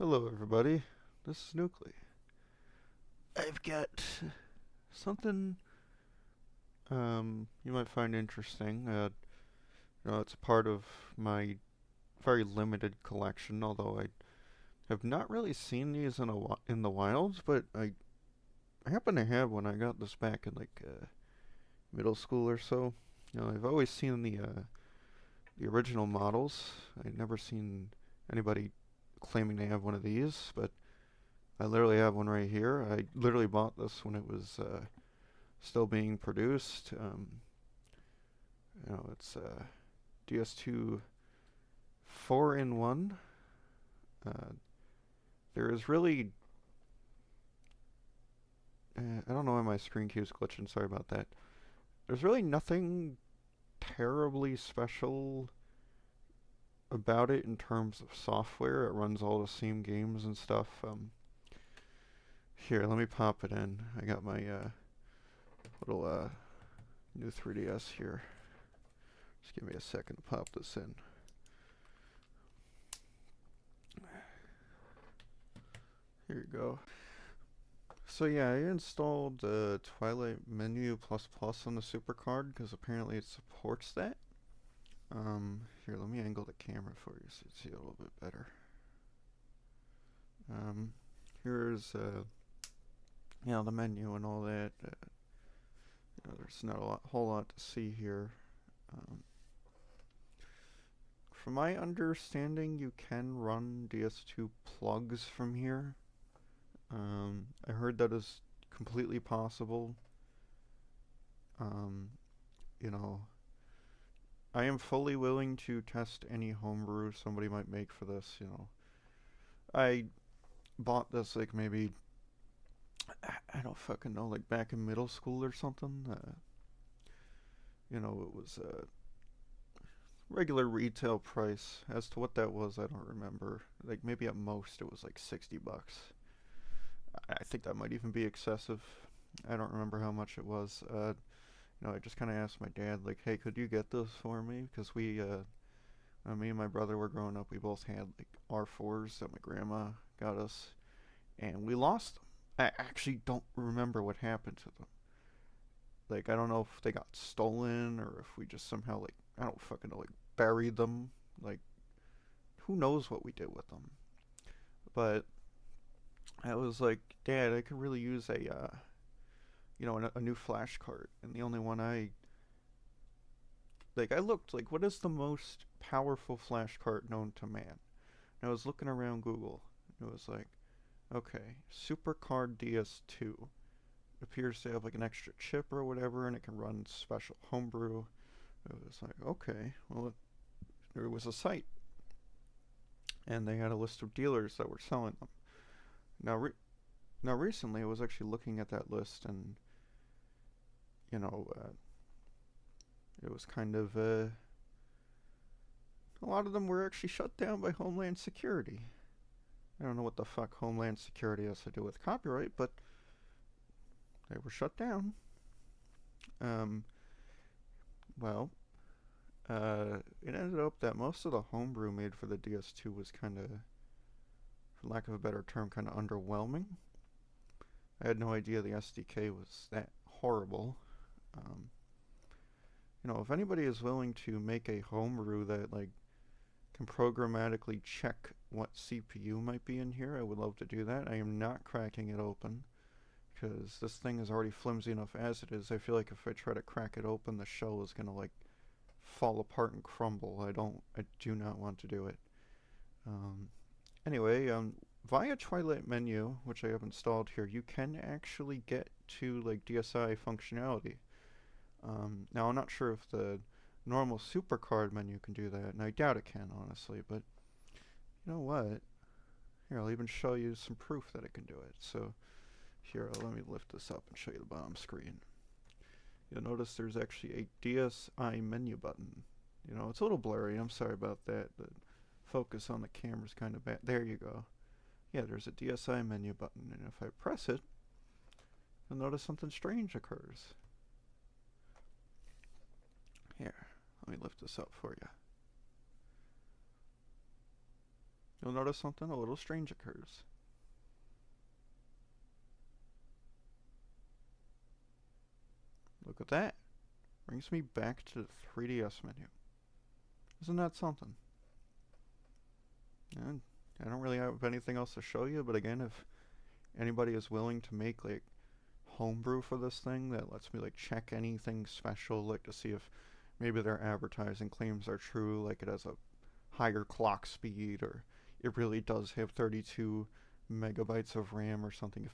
Hello, everybody. This is Nukley. I've got something you might find interesting. It's a part of my very limited collection, although I have not really seen these in the wilds, but I happen to have one. I got this back in middle school or so. I've always seen the original models. I've never seen anybody claiming to have one of these, but I literally have one right here. I literally bought this when it was still being produced. It's DS2 4-in-1. Uh, there is really, I don't know why my screen keeps glitching. Sorry about that. There's really nothing terribly special about it in terms of software. It runs all the same games and stuff. Here, let me pop it in. I got my little new 3DS here. Just give me a second to pop this in. Here you go. So yeah, I installed Twilight Menu++ on the SuperCard because apparently it supports that. Here, let me angle the camera for you so you see it a little bit better. Here's the menu and all that. There's not a whole lot to see here. From my understanding, you can run DS2 plugs from here. I heard that is completely possible. You know, I am fully willing to test any homebrew somebody might make for this. I bought this maybe, I don't fucking know, back in middle school or something. It was regular retail price. As to what that was, I don't remember. Maybe at most it was $60. I think that might even be excessive. I don't remember how much it was. I just kind of asked my dad, hey, could you get this for me? Because me and my brother were growing up. We both had R4s that my grandma got us, and we lost them. I actually don't remember what happened to them. I don't know if they got stolen or if we just somehow I don't fucking know, buried them. Who knows what we did with them? But I was like, Dad, I could really use a new flash card. And the only one I looked what is the most powerful flash card known to man? And I was looking around Google. And it was okay, SuperCard DS2 appears to have an extra chip or whatever, and it can run special homebrew. It was okay, well, there was a site, and they had a list of dealers that were selling them. Now recently I was actually looking at that list, and it was kind of a lot of them were actually shut down by Homeland Security. I don't know what the fuck Homeland Security has to do with copyright, but they were shut down. It ended up that most of the homebrew made for the DS2 was kind of, for lack of a better term, kind of underwhelming. I had no idea the SDK was that horrible. If anybody is willing to make a homebrew that can programmatically check what CPU might be in here, I would love to do that. I am not cracking it open because this thing is already flimsy enough as it is. I feel if I try to crack it open, the shell is gonna fall apart and crumble. I do not want to do it. Anyway, via Twilight Menu, which I have installed here, you can actually get to DSI functionality. Now I'm not sure if the normal SuperCard menu can do that, and I doubt it can, honestly, but you know what? Here, I'll even show you some proof that it can do it. So here, let me lift this up and show you the bottom screen. You'll notice there's actually a DSI menu button. It's a little blurry, I'm sorry about that. The focus on the camera's kind of bad. There you go. Yeah, there's a DSI menu button, and if I press it, you'll notice something strange occurs. Here, let me lift this up for you. you'll notice something a little strange occurs. Look at that. Brings me back to the 3DS menu. Isn't that something? And I don't really have anything else to show you, but again, if anybody is willing to make like homebrew for this thing that lets me like check anything special, like to see if maybe their advertising claims are true, like it has a higher clock speed or it really does have 32 megabytes of RAM or something.